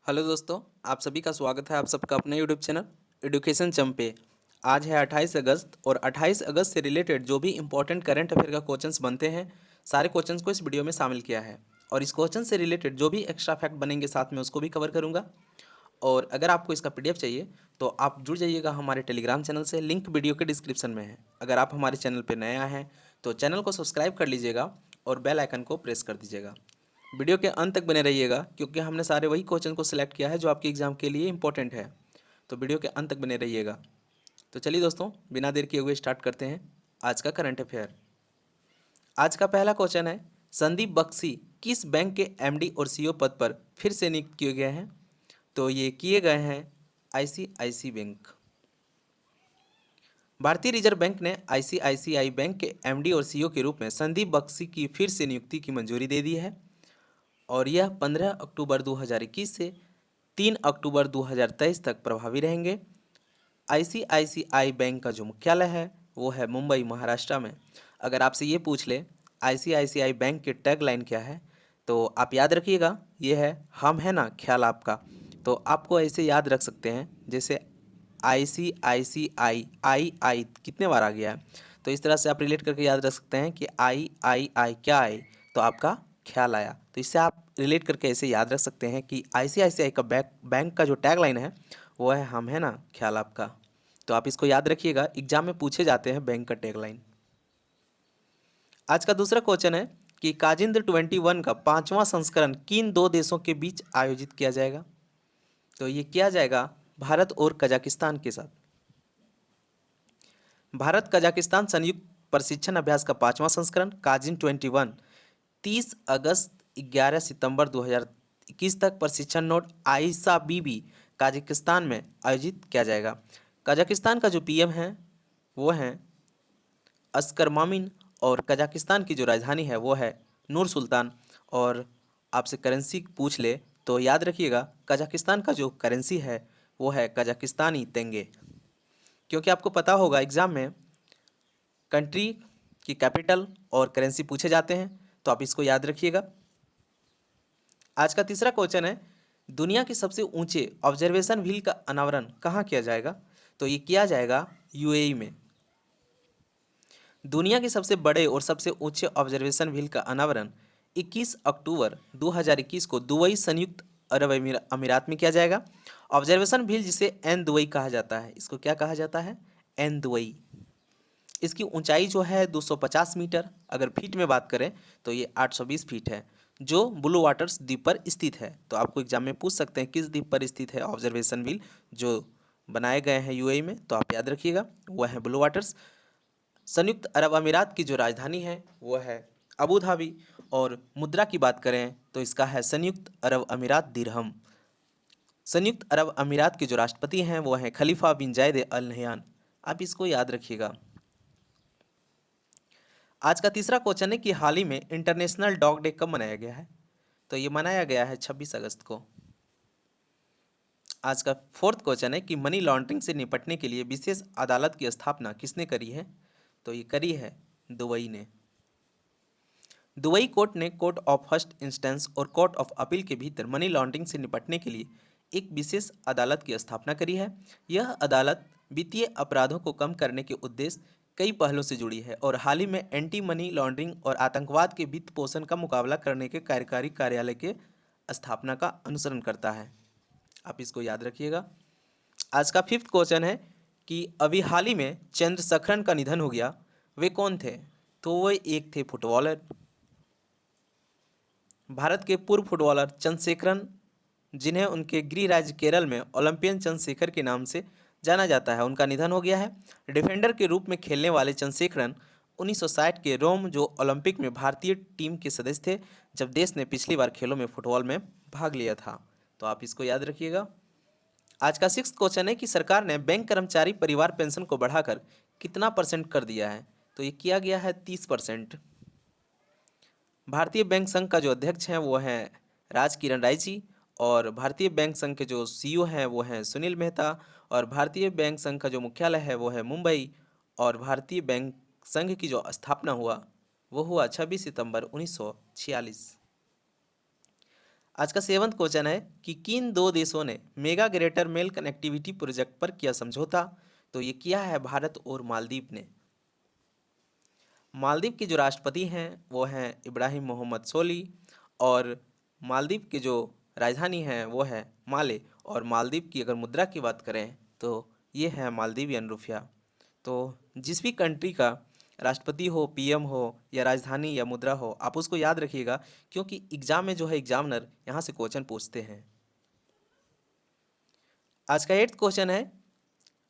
Hello दोस्तों, आप सभी का स्वागत है आप सबका अपने यूट्यूब चैनल एडुकेशन चम पे। आज है 28 अगस्त और 28 अगस्त से रिलेटेड जो भी इंपॉर्टेंट करंट अफेयर का क्वेश्चंस बनते हैं, सारे क्वेश्चंस को इस वीडियो में शामिल किया है। और इस क्वेश्चन से रिलेटेड जो भी एक्स्ट्रा फैक्ट बनेंगे साथ में उसको भी कवर करूँगा। और अगर आपको इसका पीडीएफ चाहिए तो आप जुड़ जाइएगा हमारे टेलीग्राम चैनल से, लिंक वीडियो के डिस्क्रिप्शन में है। अगर आप हमारे चैनल पर नए आए हैं तो चैनल को सब्सक्राइब कर लीजिएगा और बेल आइकन को प्रेस कर दीजिएगा। वीडियो के अंत तक बने रहिएगा क्योंकि हमने सारे वही क्वेश्चन को सिलेक्ट किया है जो आपके एग्जाम के लिए इंपॉर्टेंट है। तो वीडियो के अंत तक बने रहिएगा। तो चलिए दोस्तों, बिना देर किए हुए स्टार्ट करते हैं आज का करंट अफेयर। आज का पहला क्वेश्चन है, संदीप बख्शी किस बैंक के एमडी और सीईओ पद पर फिर से नियुक्त किए गए हैं? तो ये किए गए हैं आईसीआईसी बैंक। भारतीय रिजर्व बैंक ने आईसीआईसीआई बैंक के एमडी और सीईओ के रूप में संदीप बख्शी की फिर से नियुक्ति की मंजूरी दे दी है और यह 15 अक्टूबर 2021 से 3 अक्टूबर 2023 तक प्रभावी रहेंगे। आईसीआईसीआई बैंक का जो मुख्यालय है वो है मुंबई, महाराष्ट्र में। अगर आपसे ये पूछ ले आईसीआईसीआई बैंक की टैगलाइन क्या है, तो आप याद रखिएगा, ये है हम है ना ख्याल आपका। तो आपको ऐसे याद रख सकते हैं जैसे आईसीआईसीआई आई कितने बार आ गया है, तो इस तरह से आप रिलेट करके याद रख सकते हैं कि आई क्या आए, तो आपका ख्याल आया। तो इससे आप रिलेट करके ऐसे याद रख सकते हैं कि आईसीआईसीआई का बैंक का जो टैगलाइन है वो है हम है ना ख्याल आपका। तो आप इसको याद रखिएगा, एग्जाम में पूछे जाते हैं बैंक का टैगलाइन। आज का दूसरा क्वेश्चन है कि काजिंद 21 का 5वां संस्करण किन दो देशों के बीच आयोजित किया जाएगा? तो ये किया जाएगा भारत और कजाकिस्तान के साथ। भारत कजाकिस्तान संयुक्त प्रशिक्षण अभ्यास का 5वां संस्करण काजिन 21 30 अगस्त 11 सितंबर 2021 तक प्रशिक्षण नोड आइसा बीबी कजाकिस्तान में आयोजित किया जाएगा। कजाकिस्तान का जो पीएम है वो है अस्कर मामिन और कजाकिस्तान की जो राजधानी है वो है नूर सुल्तान। और आपसे करेंसी पूछ ले तो याद रखिएगा, कजाकिस्तान का जो करेंसी है वो है कजाकिस्तानी तेंगे। क्योंकि आपको पता होगा एग्ज़ाम में कंट्री की कैपिटल और करेंसी पूछे जाते हैं, तो आप इसको याद रखिएगा। आज का तीसरा क्वेश्चन है, दुनिया के सबसे ऊंचे ऑब्जर्वेशन व्हील का अनावरण कहाँ किया जाएगा? तो ये किया जाएगा यूएई में। दुनिया के सबसे बड़े और सबसे ऊंचे ऑब्जर्वेशन व्हील का अनावरण 21 अक्टूबर 2021 को दुबई, संयुक्त अरब अमीरात में किया जाएगा। ऑब्जर्वेशन व्हील जिसे एन दुबई कहा जाता है, इसको क्या कहा जाता है? Ain Dubai. इसकी ऊंचाई जो है 250 मीटर, अगर फीट में बात करें तो ये 820 फीट है, जो ब्लू वाटर्स द्वीप पर स्थित है। तो आपको एग्जाम में पूछ सकते हैं किस द्वीप पर स्थित है ऑब्जर्वेशन व्हील जो बनाए गए हैं यूएई में, तो आप याद रखिएगा वह है ब्लू वाटर्स। संयुक्त अरब अमीरात की जो राजधानी है वो है अबू धाबी। और मुद्रा की बात करें तो इसका है संयुक्त अरब अमीरात दिरहम। संयुक्त अरब अमीरात के जो राष्ट्रपति हैं वो हैं खलीफा बिन जायद अल नहयान। आप इसको याद रखिएगा। आज का तीसरा क्वेश्चन है कि हाल ही में इंटरनेशनल डॉग डे कब मनाया गया है? तो ये मनाया गया है 26 अगस्त को। आज का फोर्थ क्वेश्चन है कि मनी लॉन्ड्रिंग से निपटने के लिए विशेष अदालत की स्थापना किसने करी है? तो ये करी है दुबई ने। दुबई कोर्ट ने कोर्ट ऑफ फर्स्ट इंस्टेंस और कोर्ट ऑफ अपील के भीतर मनी लॉन्ड्रिंग से निपटने के लिए एक विशेष अदालत की स्थापना करी है। यह अदालत वित्तीय अपराधों को कम करने के उद्देश्य कई पहलों से जुड़ी है और हाल ही में एंटी मनी लॉन्ड्रिंग और आतंकवाद के वित्त पोषण का मुकाबला करने के कार्यकारी कार्यालय के स्थापना का अनुसरण करता है। आप इसको याद रखिएगा। आज का फिफ्थ क्वेश्चन है कि अभी हाल ही में चंद्रशेखरन का निधन हो गया, वे कौन थे? तो वो एक थे फुटबॉलर। भारत के पूर्व फुटबॉलर चंद्रशेखरन, जिन्हें उनके गृह राज्य केरल में ओलंपियन चंद्रशेखर के नाम से जाना जाता है, उनका निधन हो गया है। डिफेंडर के रूप में खेलने वाले चंद्रशेखरन 1960 के रोम जो ओलंपिक में भारतीय टीम के सदस्य थे, जब देश ने पिछली बार खेलों में फुटबॉल में भाग लिया था। तो आप इसको याद रखिएगा। आज का सिक्स्थ क्वेश्चन है कि सरकार ने बैंक कर्मचारी परिवार पेंशन को बढ़ाकर कितना परसेंट कर दिया है? तो ये किया गया है 30%। भारतीय बैंक संघ का जो अध्यक्ष हैं वो हैं राज किरण राय जी, और भारतीय बैंक संघ के जो सीईओ हैं वो हैं सुनील मेहता, और भारतीय बैंक संघ का जो मुख्यालय है वो है मुंबई, और भारतीय बैंक संघ की जो स्थापना हुआ वो हुआ 26 सितंबर 1946। आज का 7वां क्वेश्चन है कि किन दो देशों ने mega greater Male connectivity project पर किया समझौता। तो ये किया है भारत और मालदीव ने। मालदीव के जो राष्ट्रपति हैं वो हैं इब्राहिम मोहम्मद सोली, और मालदीव की जो राजधानी है वो है माले, और मालदीव की अगर मुद्रा की बात करें तो ये है मालदीवियन रुपया। तो जिस भी कंट्री का राष्ट्रपति हो, पीएम हो, या राजधानी या मुद्रा हो, आप उसको याद रखिएगा, क्योंकि एग्जाम में जो है एग्जामिनर यहाँ से क्वेश्चन पूछते हैं। आज का 8वां क्वेश्चन है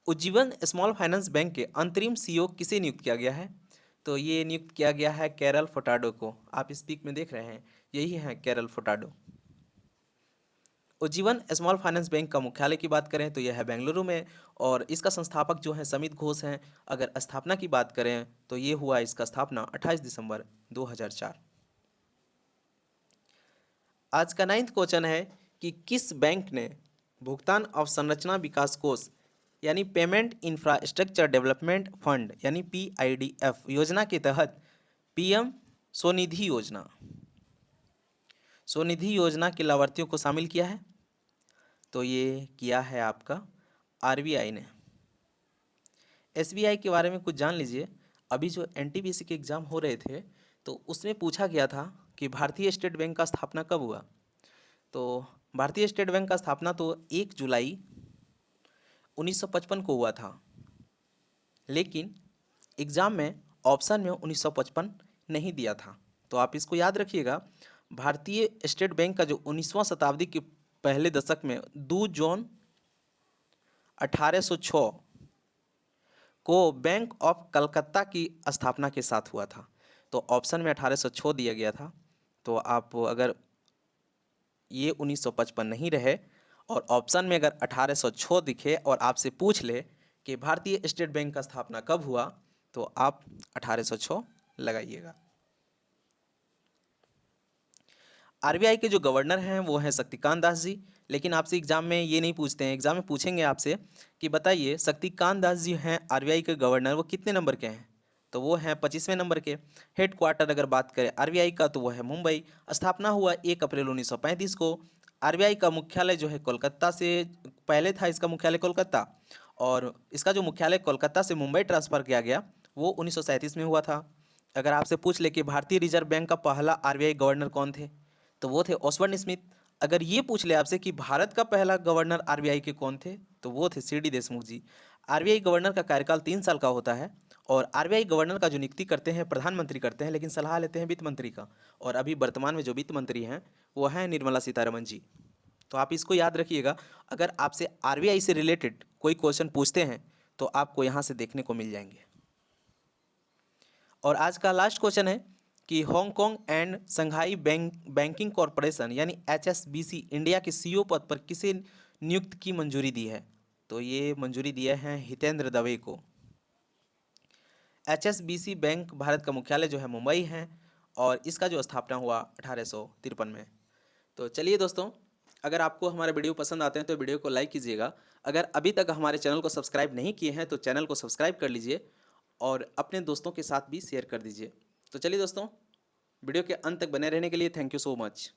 उज्जीवन स्मॉल फाइनेंस बैंक के अंतरिम सीईओ किसे नियुक्त किया गया है। तो ये नियुक्त किया गया है कैरल फुर्टाडो को। आप इस पिक में देख रहे हैं, यही है Carol Furtado. Ujjivan small finance bank का मुख्यालय की बात करें तो यह है बेंगलुरु में, और इसका संस्थापक जो है समित घोष हैं। अगर स्थापना की बात करें तो ये हुआ इसका स्थापना 28 दिसंबर 2004। आज का 9वां क्वेश्चन है कि किस बैंक ने भुगतान अवसंरचना विकास कोष यानी पेमेंट इंफ्रास्ट्रक्चर डेवलपमेंट फंड यानी PIDF योजना के तहत PM स्वनिधि योजना के लाभार्थियों को शामिल किया है। तो ये किया है आपका RBI ने। SBI के बारे में कुछ जान लीजिए। अभी जो NTPC के एग्ज़ाम हो रहे थे तो उसमें पूछा गया था कि भारतीय स्टेट बैंक का स्थापना कब हुआ। तो भारतीय स्टेट बैंक का स्थापना तो 1 जुलाई 1955 को हुआ था, लेकिन एग्ज़ाम में ऑप्शन में 1955 नहीं दिया था। तो आप इसको याद रखिएगा। भारतीय स्टेट बैंक का जो 19वां शताब्दी के पहले दशक में 2 जून 1806 को बैंक ऑफ कलकत्ता की स्थापना के साथ हुआ था। तो ऑप्शन में 1806 दिया गया था। तो आप अगर ये 1955 नहीं रहे और ऑप्शन में अगर 1806 दिखे और आपसे पूछ ले कि भारतीय स्टेट बैंक का स्थापना कब हुआ, तो आप 1806 लगाइएगा। RBI के जो गवर्नर हैं वो हैं शक्तिकांत दास जी, लेकिन आपसे एग्जाम में ये नहीं पूछते हैं। एग्जाम में पूछेंगे आपसे कि बताइए शक्तिकांत दास जी हैं RBI के गवर्नर, वो कितने नंबर के हैं। तो वो हैं 25वें नंबर के। हेड क्वार्टर अगर बात करें RBI का तो वो है मुंबई। स्थापना हुआ 1 अप्रैल 1935 को। RBI का मुख्यालय जो है कोलकाता से, पहले था इसका मुख्यालय कोलकाता, और इसका जो मुख्यालय कोलकाता से मुंबई ट्रांसफ़र किया गया वो 1937 में हुआ था। अगर आपसे पूछ ले कि भारतीय रिजर्व बैंक का पहला RBI गवर्नर कौन थे, तो वो थे ओस्बर्न स्मिथ। अगर ये पूछ ले आपसे कि भारत का पहला गवर्नर RBI के कौन थे, तो वो थे CD देशमुख जी। RBI गवर्नर का कार्यकाल 3 साल का होता है, और RBI गवर्नर का जो नियुक्ति करते हैं प्रधानमंत्री करते हैं, लेकिन सलाह लेते हैं वित्त मंत्री का। और अभी वर्तमान में जो वित्त मंत्री हैं वो हैं निर्मला सीतारमण जी। तो आप इसको याद रखिएगा। अगर आपसे RBI से रिलेटेड कोई क्वेश्चन पूछते हैं तो आपको यहाँ से देखने को मिल जाएंगे। और आज का लास्ट क्वेश्चन है कि Hong Kong and Shanghai banking corporation यानी HSBC इंडिया के CEO पद पर किसे नियुक्त की मंजूरी दी है। तो ये मंजूरी दिया है हितेंद्र दवे को। HSBC बैंक भारत का मुख्यालय जो है मुंबई है, और इसका जो स्थापना हुआ 1853 में। तो चलिए दोस्तों, अगर आपको हमारे वीडियो पसंद आते हैं तो वीडियो को लाइक कीजिएगा। अगर अभी तक हमारे चैनल को सब्सक्राइब नहीं किए हैं तो चैनल को सब्सक्राइब कर लीजिए, और अपने दोस्तों के साथ भी शेयर कर दीजिए। तो चलिए दोस्तों, वीडियो के अंत तक बने रहने के लिए थैंक यू सो मच।